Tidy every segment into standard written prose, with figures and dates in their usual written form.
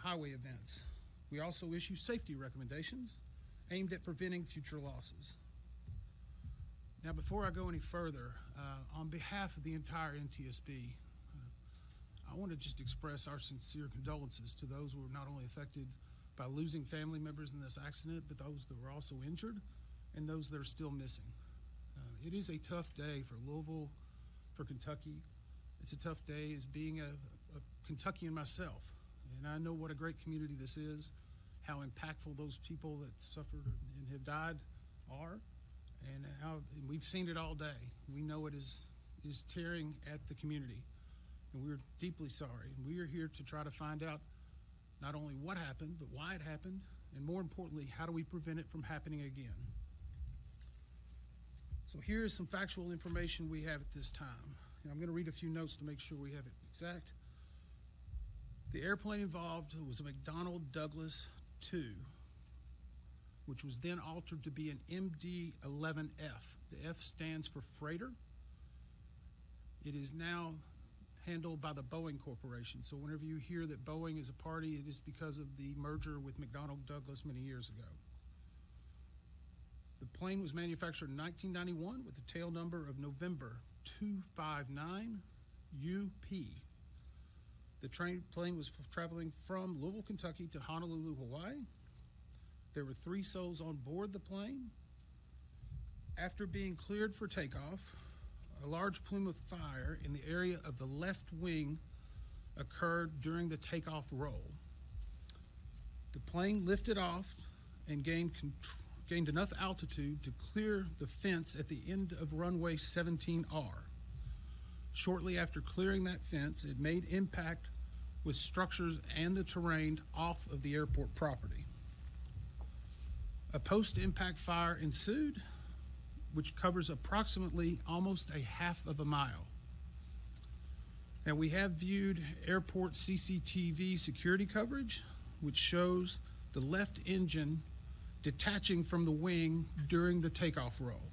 highway events. We also issue safety recommendations aimed at preventing future losses. Now, before I go any further, on behalf of the entire NTSB, I want to just express our sincere condolences to those who were not only affected by losing family members in this accident, but those that were also injured and those that are still missing. It is a tough day for Louisville, for Kentucky. It's a tough day as being a Kentuckian myself, and I know what a great community this is, how impactful those people that suffered and have died are, and how and we've seen it all day. We know it is tearing at the community, and we're deeply sorry. And we are here to try to find out not only what happened, but why it happened, and more importantly, how do we prevent it from happening again? So here is some factual information we have at this time. And I'm going to read a few notes to make sure we have it exact. The airplane involved was a McDonnell Douglas II, which was then altered to be an MD-11F. The F stands for freighter. It is now handled by the Boeing Corporation. So whenever you hear that Boeing is a party, it is because of the merger with McDonnell Douglas many years ago. The plane was manufactured in 1991 with a tail number of November 259 UP. The plane was traveling from Louisville, Kentucky to Honolulu, Hawaii. There were 3 souls on board the plane. After being cleared for takeoff, a large plume of fire in the area of the left wing occurred during the takeoff roll. The plane lifted off and gained enough altitude to clear the fence at the end of runway 17R. Shortly after clearing that fence, it made impact with structures and the terrain off of the airport property. A post-impact fire ensued, which covers approximately almost a half of a mile. Now, we have viewed airport CCTV security coverage, which shows the left engine detaching from the wing during the takeoff roll.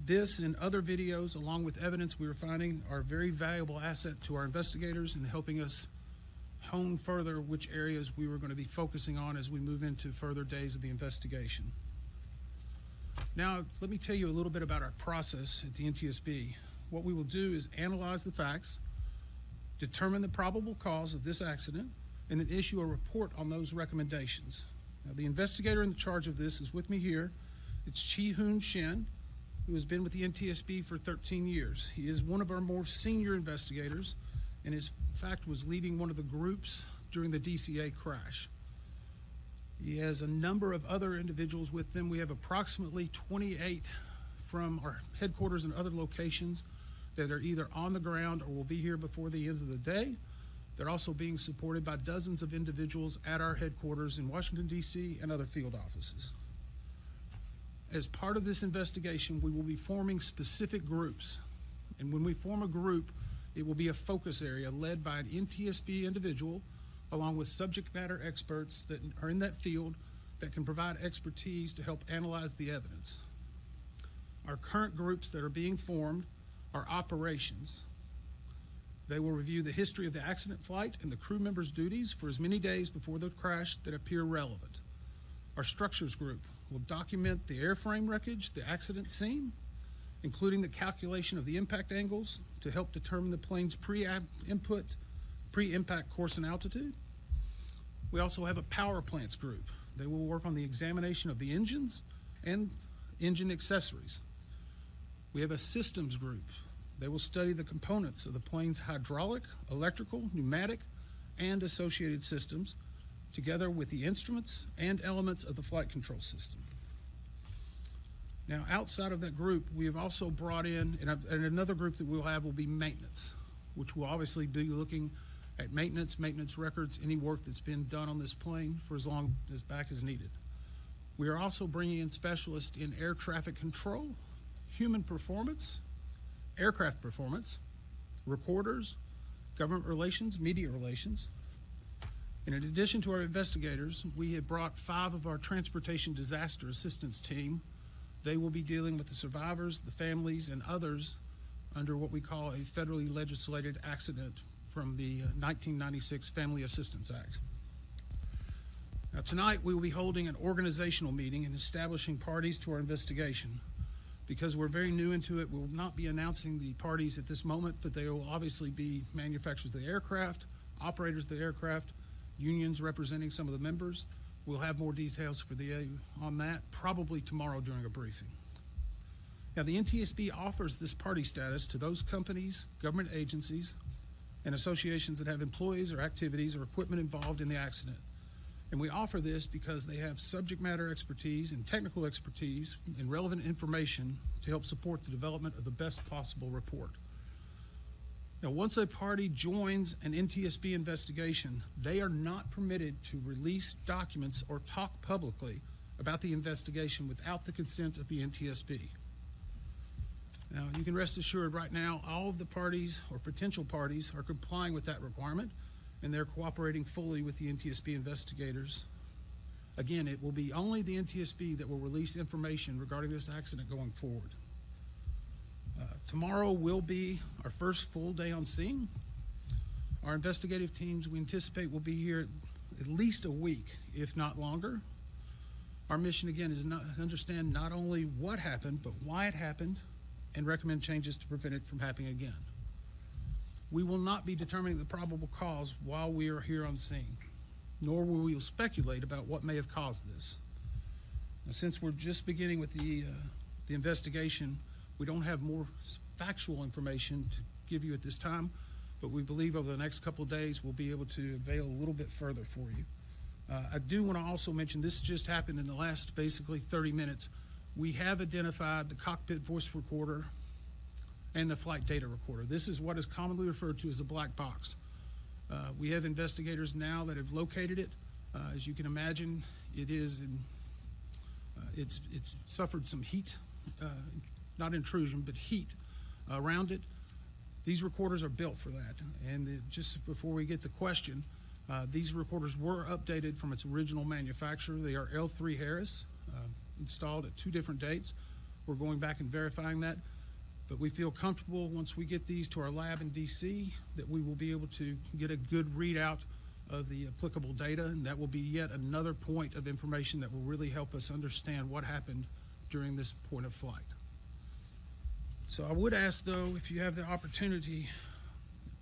This and other videos, along with evidence we are finding, are a very valuable asset to our investigators in helping us hone further which areas we were going to be focusing on as we move into further days of the investigation. Now, let me tell you a little bit about our process at the NTSB. What we will do is analyze the facts, determine the probable cause of this accident, and then issue a report on those recommendations. Now, the investigator in charge of this is with me here. It's Chi-Hoon Shin, who has been with the NTSB for 13 years. He is one of our more senior investigators, and in fact was leading one of the groups during the DCA crash. He has a number of other individuals with them. We have approximately 28 from our headquarters and other locations that are either on the ground or will be here before the end of the day. They're also being supported by dozens of individuals at our headquarters in Washington, D.C. and other field offices. As part of this investigation, we will be forming specific groups. And when we form a group, it will be a focus area led by an NTSB individual along with subject matter experts that are in that field that can provide expertise to help analyze the evidence. Our current groups that are being formed are operations. They will review the history of the accident flight and the crew members' duties for as many days before the crash that appear relevant. Our structures group will document the airframe wreckage, the accident scene, including the calculation of the impact angles to help determine the plane's pre-impact course and altitude. We also have a power plants group. They will work on the examination of the engines and engine accessories. We have a systems group. They will study the components of the plane's hydraulic, electrical, pneumatic, and associated systems, together with the instruments and elements of the flight control system. Now, outside of that group, we have also brought in, and another group that we'll have will be maintenance, which will obviously be looking at maintenance records, any work that's been done on this plane for as long as back as needed. We are also bringing in specialists in air traffic control, human performance, aircraft performance, recorders, government relations, media relations. And in addition to our investigators, we have brought 5 of our transportation disaster assistance team. They will be dealing with the survivors, the families, and others under what we call a federally legislated accident from the 1996 Family Assistance Act. Now, tonight we will be holding an organizational meeting and establishing parties to our investigation. Because we're very new into it, we will not be announcing the parties at this moment, but they will obviously be manufacturers of the aircraft, operators of the aircraft, unions representing some of the members. We'll have more details on that probably tomorrow during a briefing. Now, the NTSB offers this party status to those companies, government agencies, and associations that have employees or activities or equipment involved in the accident. And we offer this because they have subject matter expertise and technical expertise and relevant information to help support the development of the best possible report. Now, once a party joins an NTSB investigation, they are not permitted to release documents or talk publicly about the investigation without the consent of the NTSB. Now, you can rest assured right now all of the parties or potential parties are complying with that requirement, and they're cooperating fully with the NTSB investigators. Again, it will be only the NTSB that will release information regarding this accident going forward. Tomorrow will be our first full day on scene. Our investigative teams, we anticipate, will be here at least a week, if not longer. Our mission, again, is to understand not only what happened, but why it happened, and recommend changes to prevent it from happening again. We will not be determining the probable cause while we are here on scene, nor will we speculate about what may have caused this. Now, since we're just beginning with the investigation, we don't have more factual information to give you at this time, but we believe over the next couple of days we'll be able to avail a little bit further for you. I do want to also mention this just happened in the last basically 30 minutes. We have identified the cockpit voice recorder and the flight data recorder. This is what is commonly referred to as the black box. We have investigators now that have located it. As you can imagine, it's suffered some heat, not intrusion, but heat around it. These recorders are built for that. And just before we get the question, these recorders were updated from its original manufacturer. They are L3 Harris, installed at 2 different dates. We're going back and verifying that. But we feel comfortable once we get these to our lab in DC that we will be able to get a good readout of the applicable data, and that will be yet another point of information that will really help us understand what happened during this point of flight. So I would ask, though, if you have the opportunity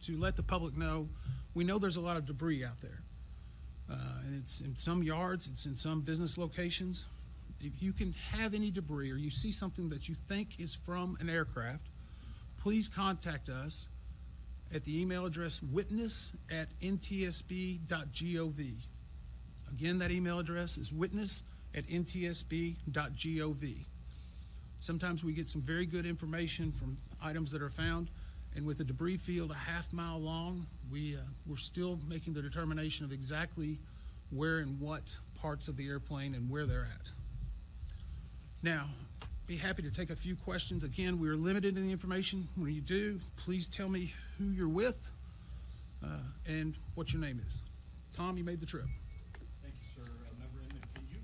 to let the public know, we know there's a lot of debris out there. And it's in some yards, it's in some business locations. If you can have any debris or you see something that you think is from an aircraft, please contact us at the email address witness@ntsb.gov. Again, that email address is witness@ntsb.gov. Sometimes we get some very good information from items that are found, and with a debris field a half-mile long, we're still making the determination of exactly where and what parts of the airplane and where they're at. Now, be happy to take a few questions. Again, we are limited in the information. When you do, please tell me who you're with and what your name is. Tom, you made the trip. Thank you, sir. Member Inman, can you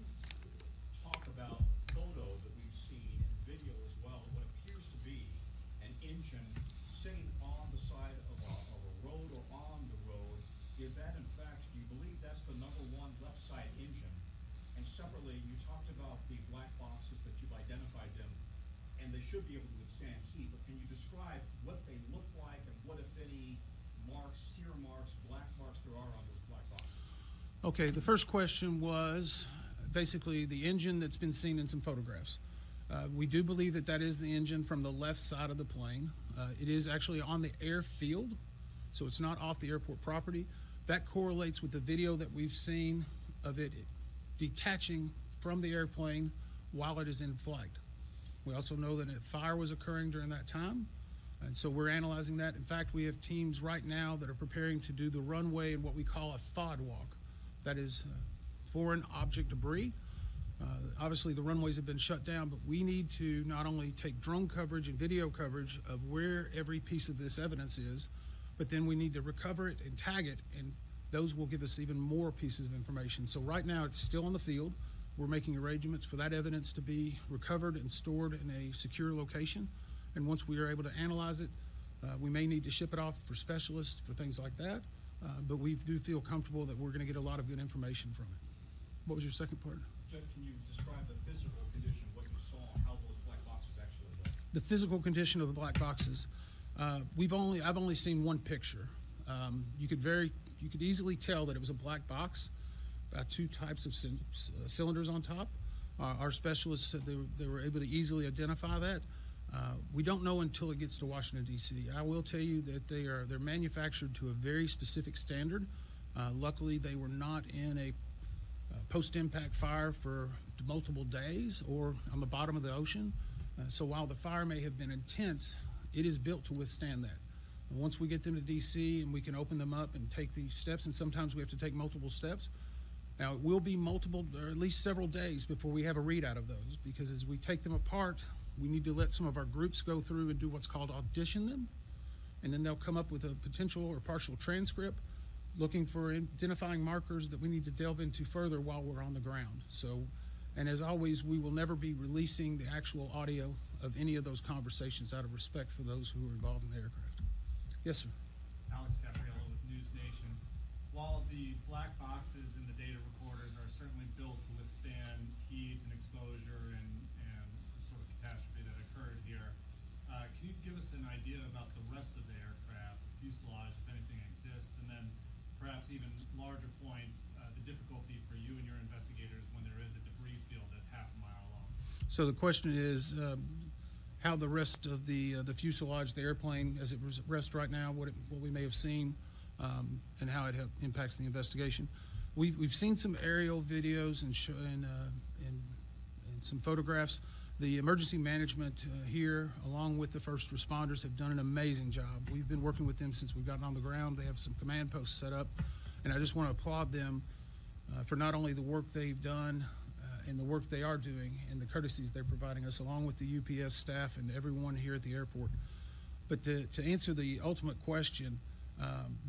talk about photo that we've seen and video as well, what appears to be an engine sitting on the side of a road or on the road? Is that, in fact, do you believe that's the number 1 left side engine? And separately, you talked about the black boxes that you've identified them, and they should be able to withstand heat, but can you describe what they look like and what, if any, marks, sear marks, black marks there are on those black boxes? Okay, the first question was basically the engine that's been seen in some photographs. We do believe that that is the engine from the left side of the plane. It is actually on the airfield, so it's not off the airport property. That correlates with the video that we've seen of it detaching from the airplane while it is in flight. We also know that a fire was occurring during that time, and so we're analyzing that. In fact, we have teams right now that are preparing to do the runway in what we call a FOD walk. That is foreign object debris. Obviously, the runways have been shut down, but we need to not only take drone coverage and video coverage of where every piece of this evidence is, but then we need to recover it and tag it, and those will give us even more pieces of information. So right now, it's still on the field. We're making arrangements for that evidence to be recovered and stored in a secure location. And once we are able to analyze it, We may need to ship it off for specialists for things like that, but we do feel comfortable that we're going to get a lot of good information from it. What was your second part? Jeff, can you describe the physical condition of what you saw and how those black boxes actually look? The physical condition of the black boxes. I've only seen one picture. You could easily tell that it was a black box, about two types of cylinders on top. Our specialists said they were able to easily identify that. We don't know until it gets to Washington, D.C. I will tell you that they're manufactured to a very specific standard. Luckily, they were not in a post-impact fire for multiple days or on the bottom of the ocean. So while the fire may have been intense, it is built to withstand that. Once we get them to D.C. and we can open them up and take these steps, and sometimes we have to take multiple steps. Now, it will be multiple, or at least several days before we have a readout of those, because as we take them apart, we need to let some of our groups go through and do what's called audition them, and then they'll come up with a potential or partial transcript looking for identifying markers that we need to delve into further while we're on the ground. So, and as always, we will never be releasing the actual audio of any of those conversations out of respect for those who are involved in the aircraft. Yes, sir. Alex Capriello with News Nation. While the black boxes and the data recorders are certainly built to withstand heat and exposure and the sort of catastrophe that occurred here, can you give us an idea about the rest of the aircraft, the fuselage, if anything exists, and then perhaps even larger point, the difficulty for you and your investigators when there is a debris field that's half a mile long? So the question is how the rest of the fuselage, the airplane, as it rests right now, what we may have seen, and how it impacts the investigation. We've seen some aerial videos and some photographs. The emergency management here, along with the first responders, have done an amazing job. We've been working with them since we've gotten on the ground. They have some command posts set up, and I just want to applaud them for not only the work they've done and the work they are doing and the courtesies they're providing us, along with the UPS staff and everyone here at the airport. But to answer the ultimate question,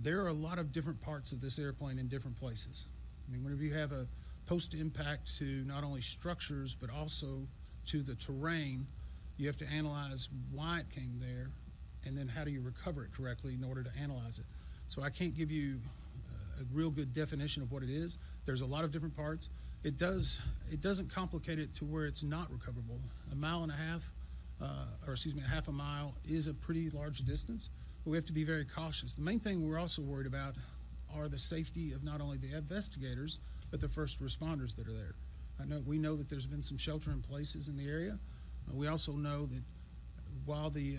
there are a lot of different parts of this airplane in different places. I mean, whenever you have a post-impact to not only structures but also to the terrain, you have to analyze why it came there, and then how do you recover it correctly in order to analyze it. So I can't give you a real good definition of what it is. There's a lot of different parts. It doesn't complicate it to where it's not recoverable. A mile and a half, a half a mile is a pretty large distance, but we have to be very cautious. The main thing we're also worried about are the safety of not only the investigators, but the first responders that are there. We know that there's been some shelter in places in the area. We also know that while the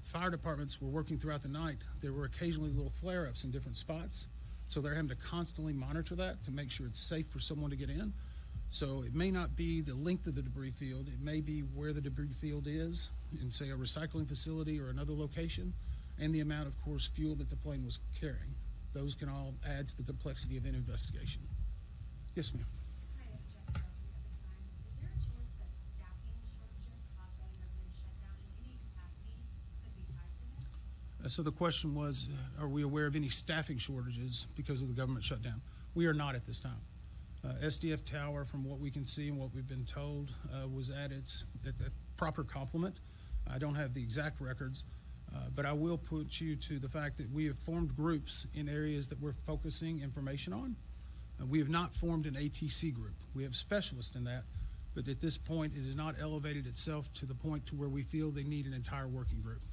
fire departments were working throughout the night, there were occasionally little flare-ups in different spots. So they're having to constantly monitor that to make sure it's safe for someone to get in. So it may not be the length of the debris field. It may be where the debris field is in, say, a recycling facility or another location, and the amount of course fuel that the plane was carrying. Those can all add to the complexity of an investigation. Yes, ma'am. Hi, I'm Jeff Duffy at the Times. Is there a chance that staffing shortages caused by the government shutdown in any capacity could be tied to this? So the question was, are we aware of any staffing shortages because of the government shutdown? We are not at this time. SDF Tower, from what we can see and what we've been told, was at its proper complement. I don't have the exact records, but I will put you to the fact that we have formed groups in areas that we're focusing information on. We have not formed an ATC group. We have specialists in that, but at this point, it has not elevated itself to the point to where we feel they need an entire working group.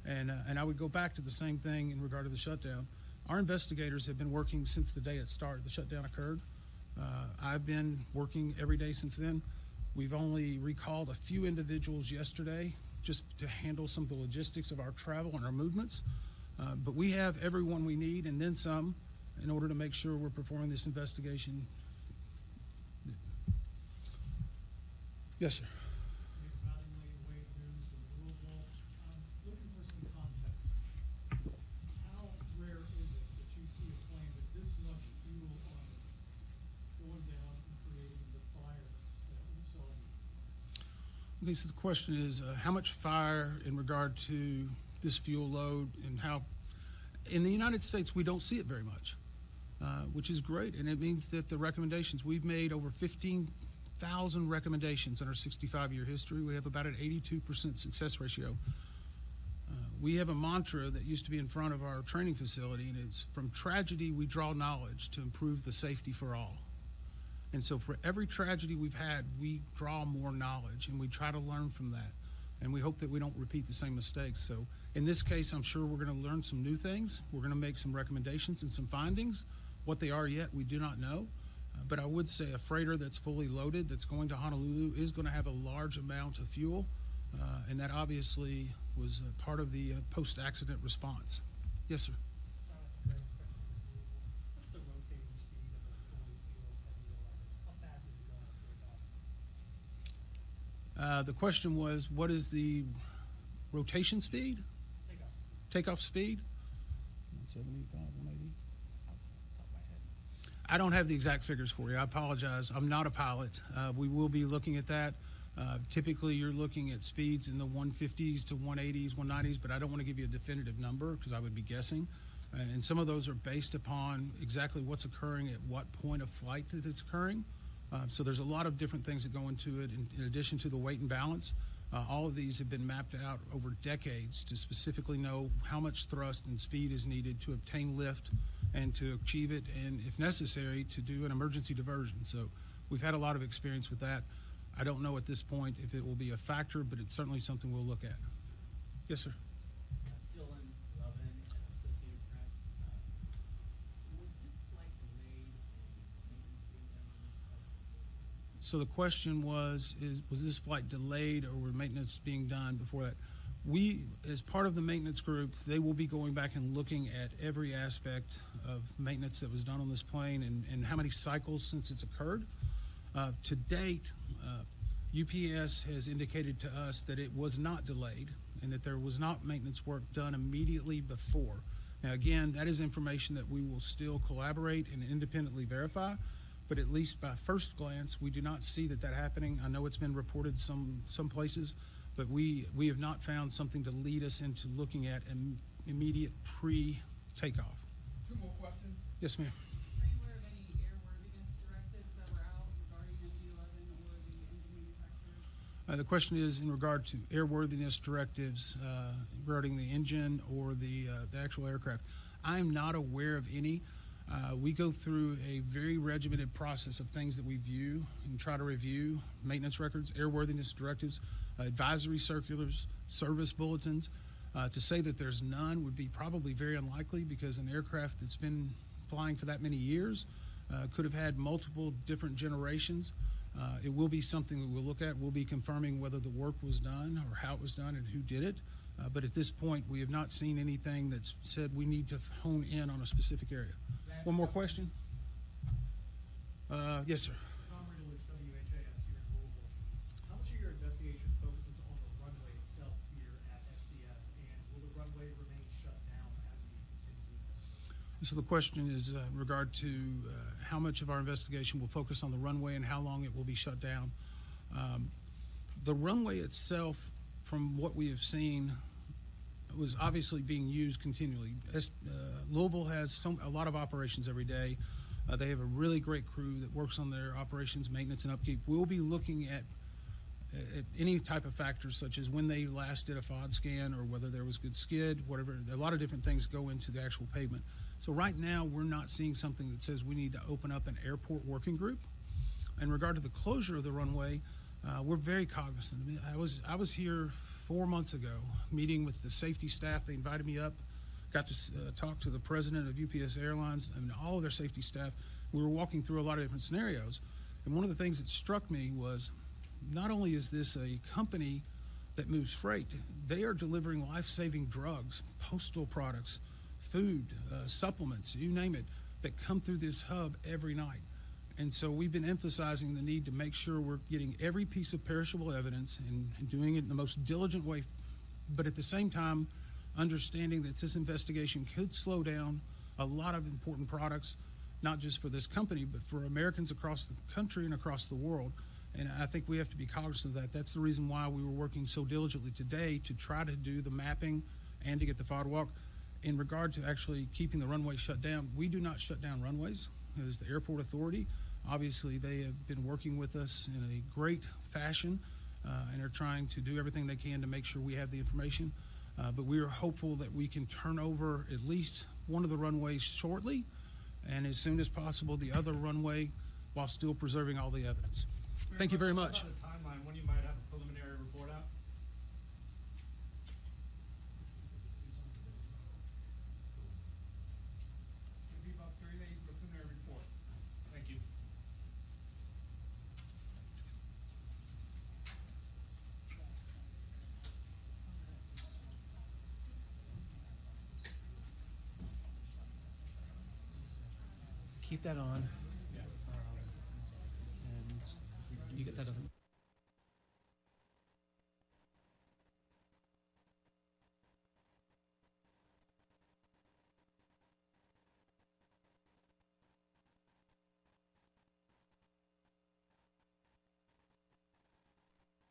And I would go back to the same thing in regard to the shutdown. Our investigators have been working since the day it started, the shutdown occurred. I've been working every day since then. We've only recalled a few individuals yesterday just to handle some of the logistics of our travel and our movements. But we have everyone we need and then some in order to make sure we're performing this investigation. Yes, sir. Looking for some context. How rare is it that you see a plane with this much fuel on it going down and creating the fire that we saw? Okay, so the question is how much fire in regard to this fuel load, and how in the United States we don't see it very much, which is great, and it means that the recommendations we've made, over 15,000 recommendations in our 65-year history, we have about an 82% success ratio. we have a mantra that used to be in front of our training facility, and it's from tragedy we draw knowledge to improve the safety for all. And so for every tragedy we've had, we draw more knowledge, and we try to learn from that. And we hope that we don't repeat the same mistakes. So in this case, I'm sure we're going to learn some new things. We're going to make some recommendations and some findings. What they are yet, we do not know. But I would say a freighter that's fully loaded, that's going to Honolulu, is going to have a large amount of fuel. And that obviously was part of the post-accident response. Yes, sir. What's the rotating speed of a fully fueled heavy 11? How fast is it going to take off? The question was, what is the rotation speed? Take off. Takeoff speed? 175, 180? I don't have the exact figures for you. I apologize. I'm not a pilot. We will be looking at that. Typically, you're looking at speeds in the 150s to 180s, 190s, but I don't want to give you a definitive number because I would be guessing. And some of those are based upon exactly what's occurring at what point of flight that it's occurring. So there's a lot of different things that go into it in addition to the weight and balance. All of these have been mapped out over decades to specifically know how much thrust and speed is needed to obtain lift and to achieve it, and if necessary, to do an emergency diversion. So we've had a lot of experience with that. I don't know at this point if it will be a factor, but it's certainly something we'll look at. Yes, sir. Dylan Lovin and Associated Press. Was this flight delayed and maintenance being done on this flight? So the question was this flight delayed or were maintenance being done before that? We, as part of the maintenance group, they will be going back and looking at every aspect of maintenance that was done on this plane and how many cycles since it's occurred. To date, UPS has indicated to us that it was not delayed and that there was not maintenance work done immediately before. Now, again, that is information that we will still collaborate and independently verify, but at least by first glance, we do not see that happening. I know it's been reported some places, but we have not found something to lead us into looking at an immediate pre-takeoff. Two more questions. Yes, ma'am. Are you aware of any airworthiness directives that were out regarding MD-11 or the engine manufacturers? The question is in regard to airworthiness directives regarding the engine or the actual aircraft. I am not aware of any. We go through a very regimented process of things that we view and try to review: maintenance records, airworthiness directives, advisory circulars, service bulletins. To say that there's none would be probably very unlikely because an aircraft that's been flying for that many years could have had multiple different generations. It will be something that we'll look at. We'll be confirming whether the work was done or how it was done and who did it. But at this point, we have not seen anything that's said we need to hone in on a specific area. One more question? Yes, sir. Tom Riddle with WHAS here in Louisville. How much of your investigation focuses on the runway itself here at SDF, and will the runway remain shut down as we continue to investigate? So the question is in regard to how much of our investigation will focus on the runway and how long it will be shut down. The runway itself, from what we have seen, was obviously being used continually. Louisville has a lot of operations every day. They have a really great crew that works on their operations, maintenance, and upkeep. We'll be looking at any type of factors such as when they last did a FOD scan or whether there was good skid, whatever. A lot of different things go into the actual pavement. So right now, we're not seeing something that says we need to open up an airport working group. In regard to the closure of the runway, we're very cognizant. I mean, I was here 4 months ago meeting with the safety staff. They invited me up, got to talk to the president of UPS Airlines and all of their safety staff. We were walking through a lot of different scenarios. And one of the things that struck me was not only is this a company that moves freight, they are delivering life-saving drugs, postal products, food, supplements, you name it, that come through this hub every night. And so we've been emphasizing the need to make sure we're getting every piece of perishable evidence and doing it in the most diligent way, but at the same time, understanding that this investigation could slow down a lot of important products, not just for this company, but for Americans across the country and across the world. And I think we have to be cognizant of that. That's the reason why we were working so diligently today to try to do the mapping and to get the FOD walk. In regard to actually keeping the runway shut down, we do not shut down runways. It is the airport authority. Obviously, they have been working with us in a great fashion and are trying to do everything they can to make sure we have the information. But we are hopeful that we can turn over at least one of the runways shortly, and as soon as possible, the other runway, while still preserving all the evidence. Thank you very much. About a timeline, when you might have a preliminary report out? It'll be about 30 days for a preliminary report. Thank you. Keep that on. And you get that other.